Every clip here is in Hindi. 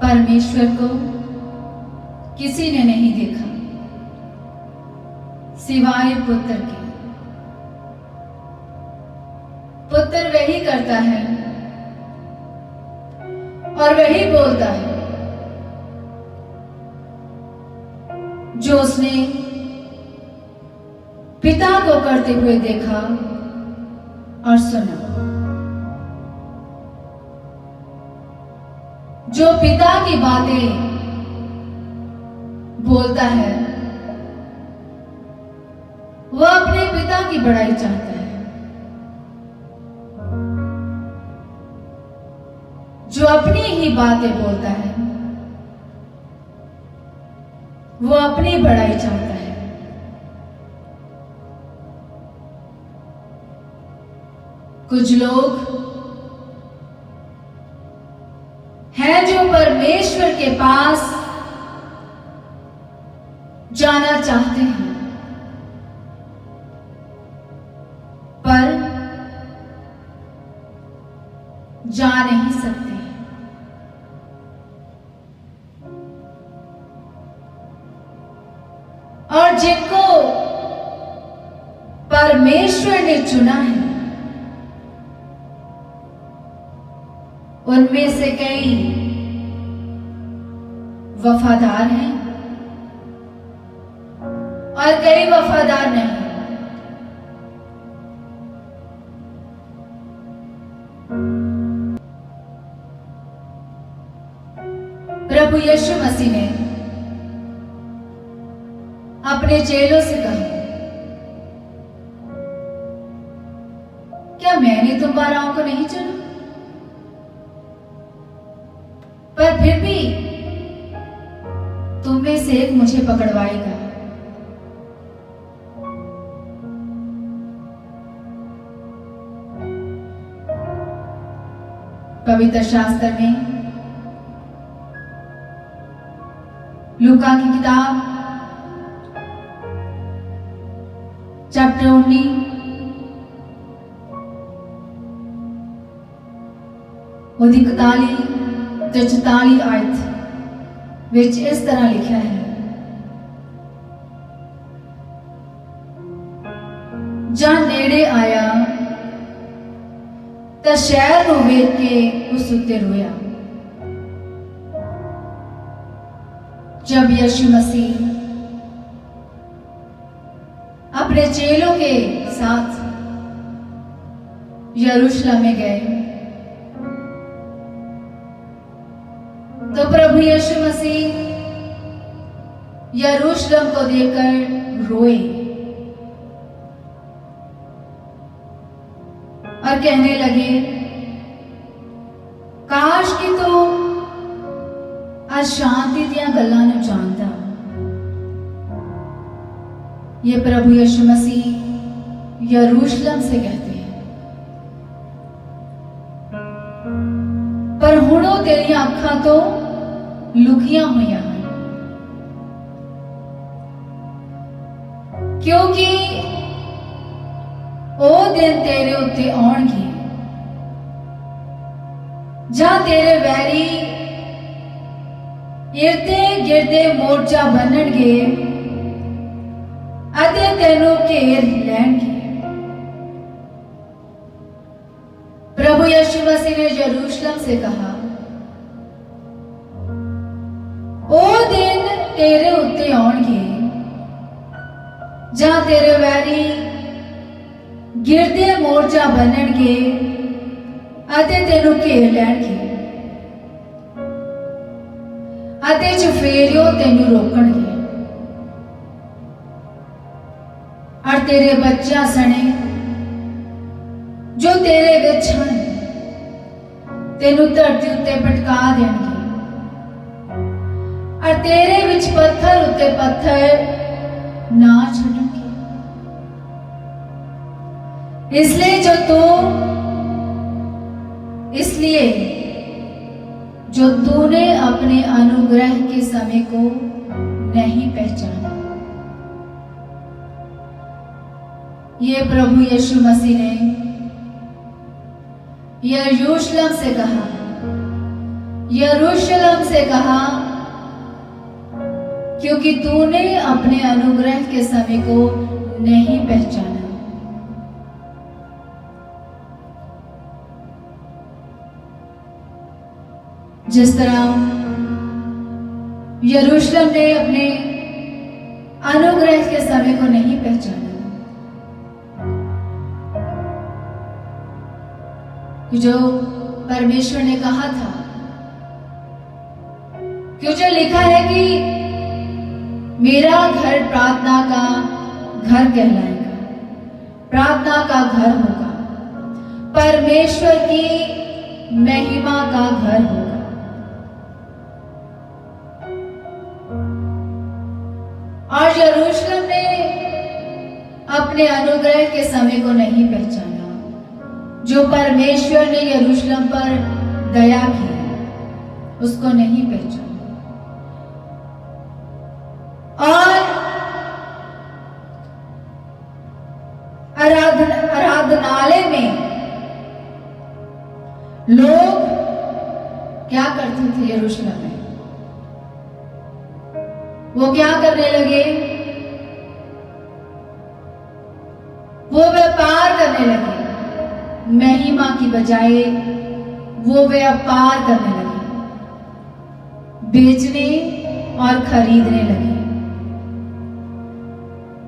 परमेश्वर को किसी ने नहीं देखा सिवाय पुत्र के। पुत्र वही करता है और वही बोलता है जो उसने पिता को करते हुए देखा और सुना। जो पिता की बातें बोलता है वह अपने पिता की बड़ाई चाहता है। जो अपनी ही बातें बोलता है वो अपनी बड़ाई चाहता है। कुछ लोग हैं जो परमेश्वर के पास जाना चाहते हैं पर जा नहीं सकते। और जिनको परमेश्वर ने चुना है उनमें से कई वफादार हैं और कई वफादार नहीं। प्रभु यीशु मसीह ने अपने चेलों से कहा, क्या मैंने तुम 12 को नहीं चुना? पर फिर भी तुम में से एक मुझे पकड़वाएगा। पवित्र शास्त्र में लूका की किताब चैप्टर 19 ਉਹਦੀ 41 ਤੇ 44 ਆਇਤ ਵਿੱਚ ਇਸ ਤਰ੍ਹਾਂ ਲਿਖਿਆ ਹੈ, ਜਾਂ ਨੇੜੇ ਆਇਆ ਤਾਂ ਸ਼ਹਿਰ ਨੂੰ ਵੇਖ ਕੇ ਉਸ ਉੱਤੇ ਰੋਇਆ। जब यीशु मसीह अपने चेलों के साथ यरूशलेम में गए तो प्रभु यीशु मसीह यरूशलेम को देखकर रोए और कहने लगे, काश कि तो अशांति दियां गल्लां नूं जानदा। ये प्रभु यीशु मसीह यरूशलेम से कहते हैं, पर हुण ओह तेरियां अखां तो लुकियां होईयां हन, क्योंकि ओह दिन तेरे उत्ते आउणगे जां तेरे वैरी इरदे गिरदे मोर्चा बन्नणगे अते तैनूं घेर लैणगे। प्रभु यीशु मसीह ने यरूशलेम से कहा, ओ दिन तेरे उत्ते आउणगे जां तेरे वैरी गिरदे मोर्चा बन्नणगे अते तैनूं घेर लैणगे अते चुफेरियों तैनूं रोकणगे और तेरे बच्चों सने जो तेरे विच हन तैनूं धरती उत्ते पटका देणगे और तेरे विच पत्थर उत्ते पत्थर ना छड्डणगे। इसलिए जो तूने अपने अनुग्रह के समय को नहीं पहचाना। ये प्रभु यीशु मसीह ने यरूशलेम से कहा यरूशलेम से कहा, क्योंकि तूने अपने अनुग्रह के समय को नहीं पहचाना। जिस तरह यरूशलेम ने अपने अनुग्रह के समय को नहीं पहचाना, जो परमेश्वर ने कहा था, क्यों जो लिखा है कि मेरा घर प्रार्थना का घर कहलाएगा, प्रार्थना का घर होगा, परमेश्वर की महिमा का घर होगा। और यरूशलेम ने अपने अनुग्रह के समय को नहीं पहचाना, जो परमेश्वर ने यरूशलेम पर दया की उसको नहीं पहचाना। और आराधनालय में लोग क्या करते थे? यरूशलेम में वो क्या करने लगे? वो व्यापार करने लगे। महिमा की बजाय वो व्यापार करने लगे, बेचने और खरीदने लगे।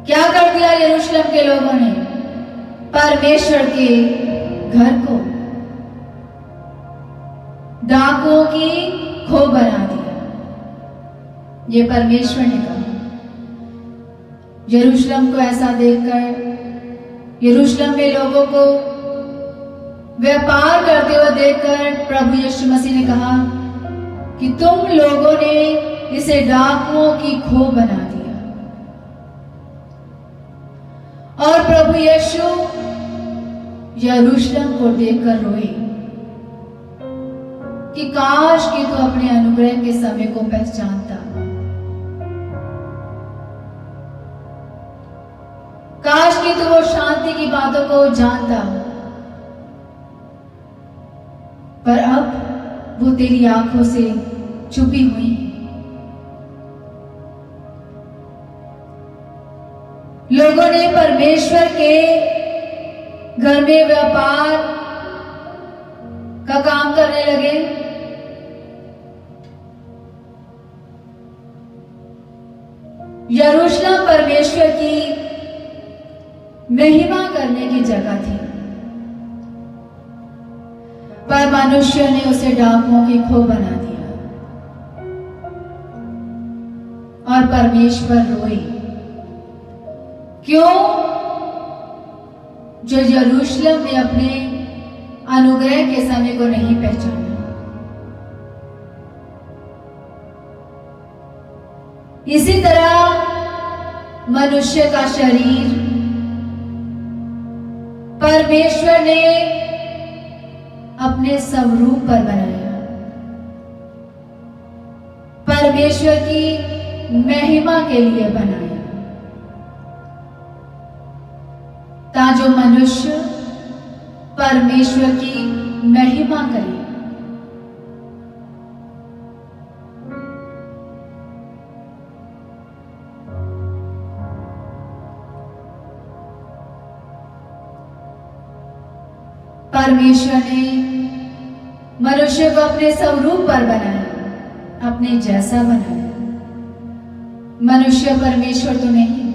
क्या कर दिया यरूशलेम के लोगों ने? परमेश्वर के घर को डाकुओं की खो बना दिया। ये परमेश्वर ने कहा। यरूशलेम को ऐसा देखकर, यरूशलेम में लोगों को व्यापार करते हुए देखकर प्रभु यीशु मसीह ने कहा कि तुम लोगों ने इसे डाकुओं की खो बना दिया। और प्रभु यीशु यरूशलेम को देखकर रोए कि काश कि तू अपने अनुग्रह के समय को पहचानता, काश कि तू वो शांति की बातों को जानता, पर अब वो तेरी आंखों से छुपी हुई है। लोगों ने परमेश्वर के घर में व्यापार का काम करने लगे। यरूशलेम परमेश्वर की महिमा करने की जगह थी, पर मनुष्य ने उसे डाकुओं की खो बना दिया। और परमेश्वर रोए, क्यों? जो यरूशलेम ने अपने अनुग्रह के समय को नहीं पहचाना। इसी तरह मनुष्य का शरीर परमेश्वर ने अपने स्वरूप पर बनाया, परमेश्वर की महिमा के लिए बनाया, ताकि जो मनुष्य परमेश्वर की महिमा करे। परमेश्वर ने मनुष्य को अपने स्वरूप पर बनाया, अपने जैसा बनाया। मनुष्य परमेश्वर तो नहीं,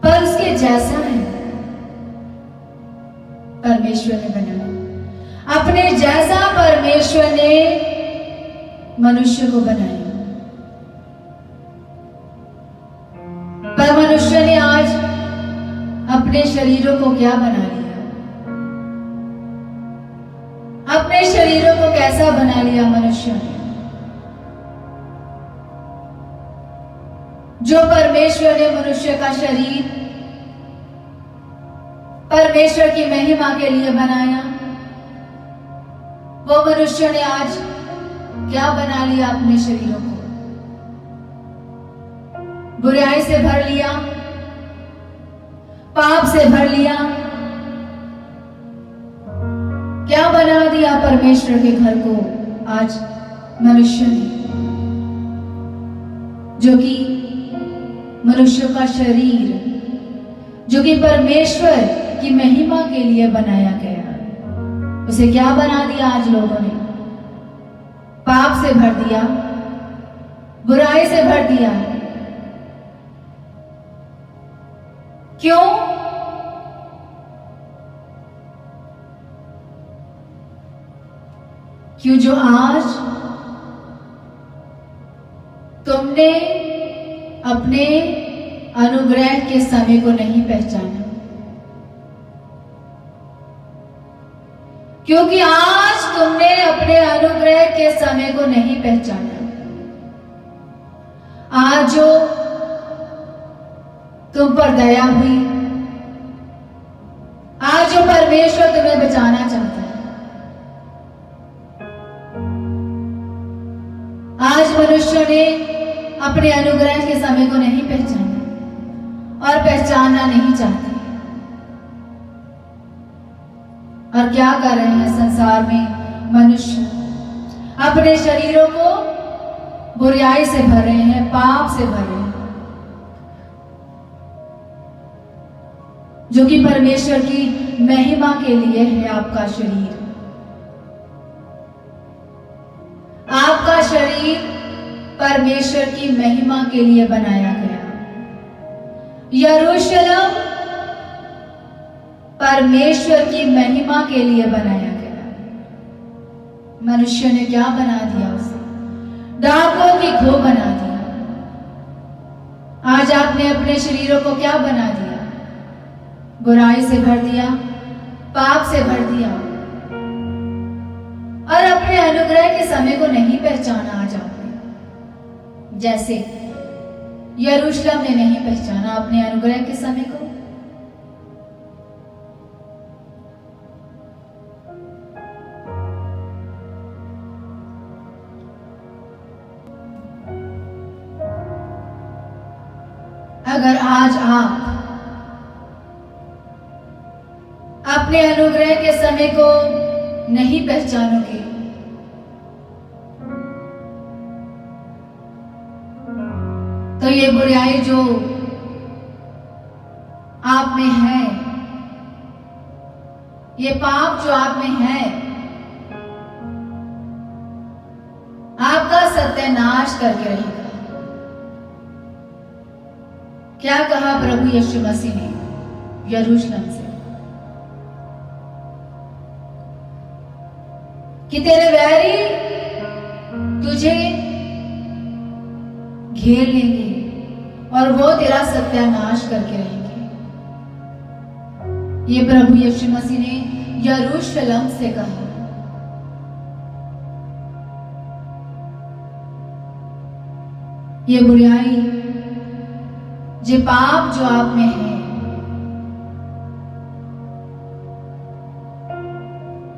पर उसके जैसा है। परमेश्वर ने बनाया अपने जैसा, परमेश्वर ने मनुष्य को बनाया। पर मनुष्य ने आज अपने शरीरों को क्या बना लिया? अपने शरीरों को कैसा बना लिया मनुष्य ने? जो परमेश्वर ने मनुष्य का शरीर परमेश्वर की महिमा के लिए बनाया, वो मनुष्य ने आज क्या बना लिया? अपने शरीरों को बुराई से भर लिया, पाप से भर लिया। क्या बना दिया? परमेश्वर के घर को आज मनुष्य ने, जो कि मनुष्य का शरीर, जो कि परमेश्वर की महिमा के लिए बनाया गया, उसे क्या बना दिया आज लोगों ने? पाप से भर दिया, बुराई से भर दिया। क्यों? क्यों जो आज तुमने अपने अनुग्रह के समय को नहीं पहचाना, क्योंकि आज तुमने अपने अनुग्रह के समय को नहीं पहचाना। आज जो तुम पर दया हुई, आज जो परमेश्वर तुम्हें बचाना चाहता है, आज मनुष्य ने अपने अनुग्रह के समय को नहीं पहचाना और पहचानना नहीं चाहते। और क्या कर रहे हैं संसार में मनुष्य? अपने शरीरों को बुराई से भर रहे हैं, पाप से भर रहे हैं, जो कि परमेश्वर की महिमा के लिए है। आपका शरीर, आपका शरीर परमेश्वर की महिमा के लिए बनाया गया। यरूशलेम परमेश्वर की महिमा के लिए बनाया गया। मनुष्य ने क्या बना दिया? उसे डाकों की खो बना दिया। आज आपने अपने शरीरों को क्या बना दिया? बुराई से भर दिया, पाप से भर दिया, और अपने अनुग्रह के समय को नहीं पहचाना। आज आपने, जैसे यरूशलेम ने नहीं पहचाना अपने अनुग्रह के समय को। अगर आज आप अपने अनुग्रह के समय को नहीं पहचानोगे, तो ये बुराई जो आप में है, ये पाप जो आप में है, आपका सत्यानाश करके रहेगा। क्या कहा प्रभु यीशु मसीह ने यरूशलेम से? कि तेरे वैरी तुझे घेर लेंगे और वो तेरा सत्यानाश करके रहेंगे। ये प्रभु यीशु मसीह ने यरूशलेम से कहा। ये बुराई, ये पाप जो आप में है,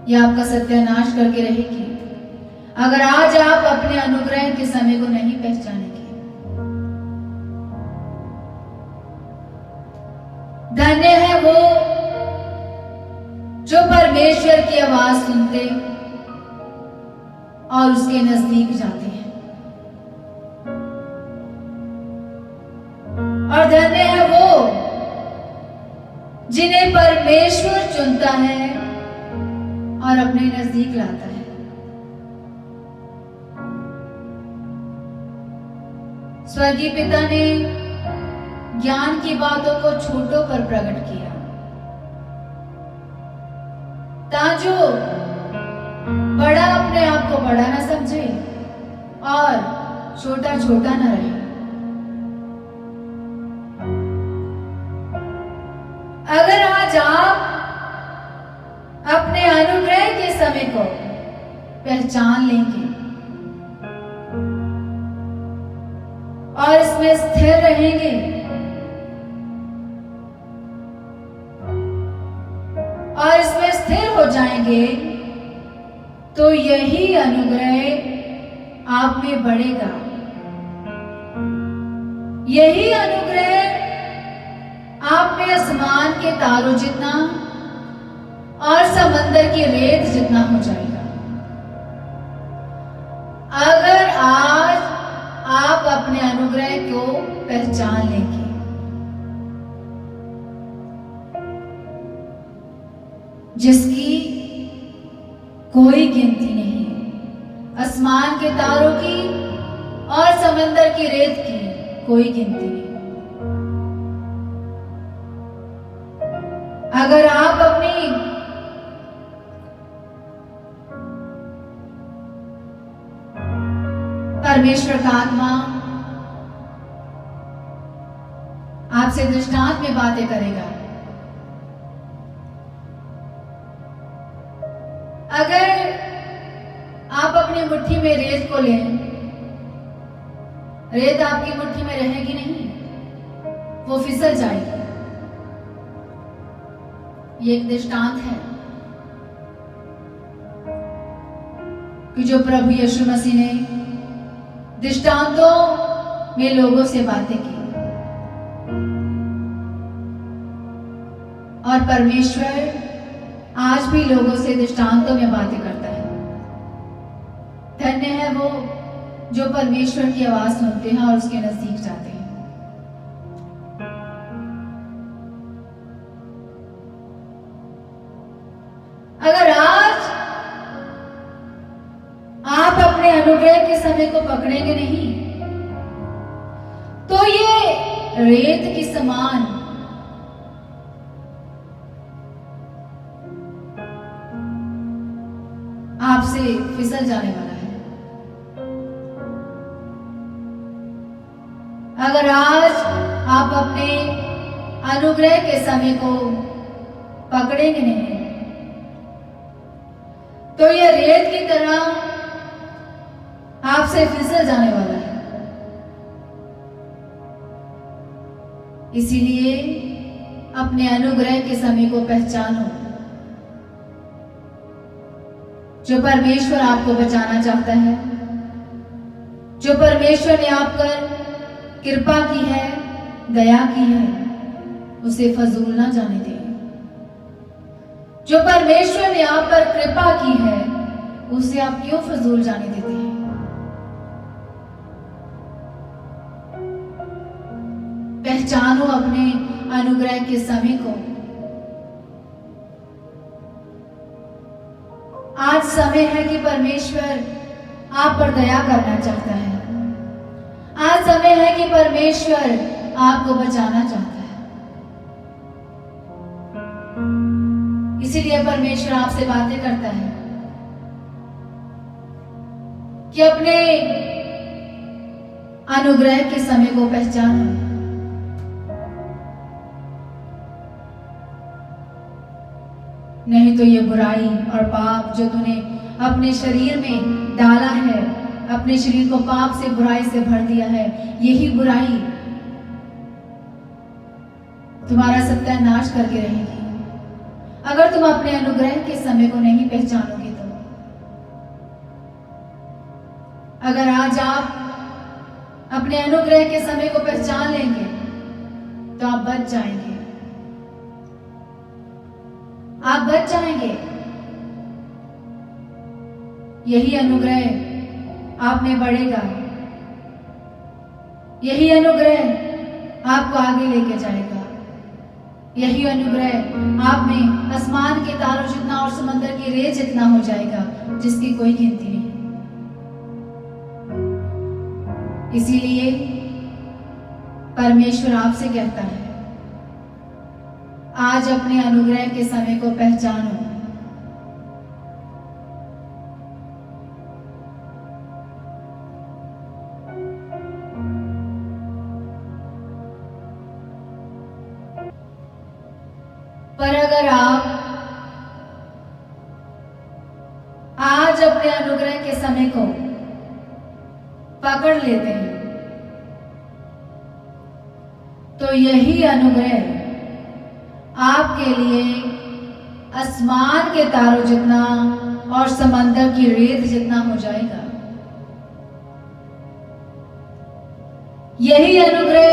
ये आपका सत्यानाश करके रहेगी अगर आज आप अपने अनुग्रह के समय को नहीं पहचानेंगे। धन्य है वो जो परमेश्वर की आवाज सुनते और उसके नजदीक जाते हैं, और धन्य है वो जिन्हें परमेश्वर चुनता है और अपने नजदीक लाता है। स्वर्गीय पिता ने ज्ञान की बातों को छोटों पर प्रकट किया, ताजो बड़ा अपने आप को बड़ा न समझे और छोटा छोटा न रहे। अगर आज आप अपने अनुग्रह के समय को पहचान लेंगे और इसमें स्थिर रहेंगे, और इसमें स्थिर हो जाएंगे, तो यही अनुग्रह आप में बढ़ेगा। यही अनुग्रह आप में आसमान के तारों जितना और समंदर की रेत जितना हो जाएगा। अगर आज आप अपने अनुग्रह को पहचान लेंगे, जिसकी कोई गिनती नहीं, आसमान के तारों की और समंदर की रेत की कोई गिनती नहीं। अगर आप अपनी परमेश्वर का आत्मा आपसे दृष्टांत में बातें करेगा, अगर आप अपनी मुट्ठी में रेत को लें, रेत आपकी मुट्ठी में रहेगी नहीं, वो फिसल जाएगी। ये एक दृष्टांत है कि जो प्रभु यीशु मसीह ने दृष्टांतों में लोगों से बातें की, और परमेश्वर आज भी लोगों से दृष्टांतों में बातें करता है। धन्य है वो जो परमेश्वर की आवाज सुनते हैं और उसके नजदीक जाते हैं। अगर आज आप अपने अनुग्रह के समय को पकड़ेंगे नहीं, तो ये रेत की समान आपसे फिसल जाने वाला है। अगर आज आप अपने अनुग्रह के समय को पकड़ेंगे नहीं, तो यह रेत की तरह आपसे फिसल जाने वाला है। इसीलिए अपने अनुग्रह के समय को पहचानो। जो परमेश्वर आपको बचाना चाहता है, जो परमेश्वर ने आप पर कृपा की है, दया की है, उसे फजूल ना जाने दें। जो परमेश्वर ने आप पर कृपा की है, उसे आप क्यों फजूल जाने देते हैं? पहचानो अपने अनुग्रह के समय को। आज समय है कि परमेश्वर आप पर दया करना चाहता है। आज समय है कि परमेश्वर आपको बचाना चाहता है। इसीलिए परमेश्वर आपसे बातें करता है कि अपने अनुग्रह के समय को पहचानो। नहीं तो ये बुराई और पाप जो तूने अपने शरीर में डाला है, अपने शरीर को पाप से, बुराई से भर दिया है, यही बुराई तुम्हारा सत्यानाश करके रहेगी अगर तुम अपने अनुग्रह के समय को नहीं पहचानोगे तो। अगर आज आप अपने अनुग्रह के समय को पहचान लेंगे तो आप बच जाएंगे, आप बच जाएंगे। यही अनुग्रह आप में बढ़ेगा, यही अनुग्रह आपको आगे लेके जाएगा, यही अनुग्रह आप में आसमान के तारों जितना और समंदर की रेत जितना हो जाएगा, जिसकी कोई गिनती नहीं। इसीलिए परमेश्वर आपसे कहता है, आज अपने अनुग्रह के समय को पहचानो। पर अगर आप आज अपने अनुग्रह के समय को पकड़ लेते हैं, तो यही अनुग्रह आपके लिए आसमान के तारों जितना और समंदर की रेत जितना हो जाएगा। यही अनुग्रह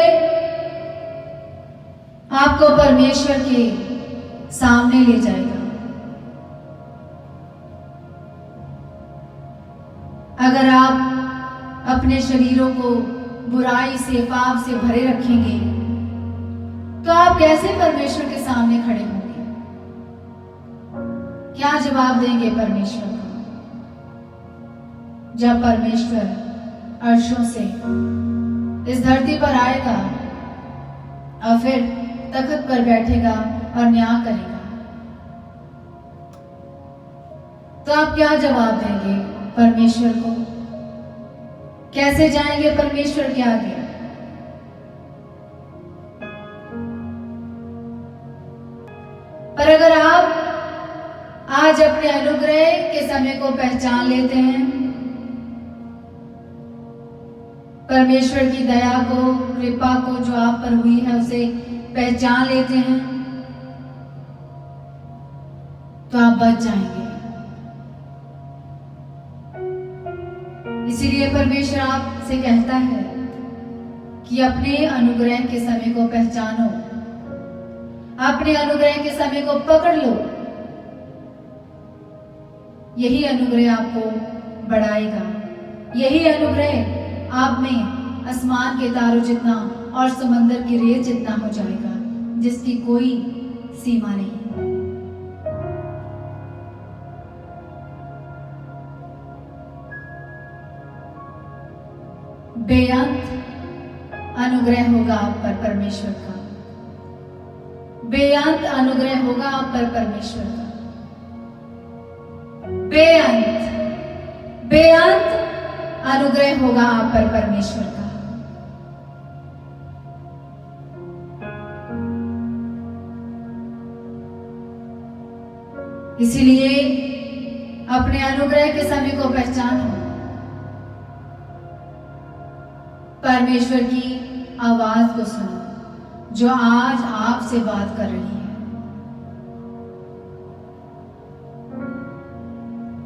आपको परमेश्वर के सामने ले जाएगा। अगर आप अपने शरीरों को बुराई से, पाप से भरे रखेंगे, तो आप कैसे परमेश्वर के सामने खड़े होंगे? क्या जवाब देंगे परमेश्वर को? जब परमेश्वर अर्शों से इस धरती पर आएगा और फिर तख्त पर बैठेगा और न्याय करेगा, तो आप क्या जवाब देंगे परमेश्वर को? कैसे जाएंगे परमेश्वर के आगे? पर अगर आप आज अपने अनुग्रह के समय को पहचान लेते हैं, परमेश्वर की दया को, कृपा को जो आप पर हुई है उसे पहचान लेते हैं, तो आप बच जाएंगे। इसीलिए परमेश्वर आपसे कहता है कि अपने अनुग्रह के समय को पहचानो, अपने अनुग्रह के समय को पकड़ लो। यही अनुग्रह आपको बढ़ाएगा, यही अनुग्रह आप में आसमान के तारों जितना और समंदर की रेत जितना हो जाएगा, जिसकी कोई सीमा नहीं। बेअंत अनुग्रह होगा आप पर परमेश्वर का, बेअंत अनुग्रह होगा आप पर परमेश्वर का, बेअंत अनुग्रह होगा आप पर परमेश्वर का। इसीलिए अपने अनुग्रह के समय को पहचानो, परमेश्वर की आवाज को सुनो जो आज आपसे बात कर रही है।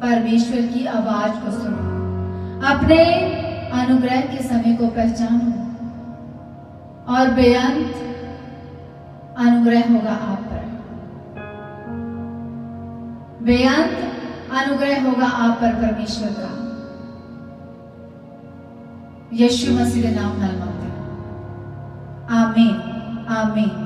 परमेश्वर की आवाज को सुनो, अपने अनुग्रह के समय को पहचानो और बेअंत अनुग्रह होगा आप पर, बेअंत अनुग्रह होगा आप पर परमेश्वर का। यीशु मसीह के नाम में मांगते हैं, आमीन, आमीन।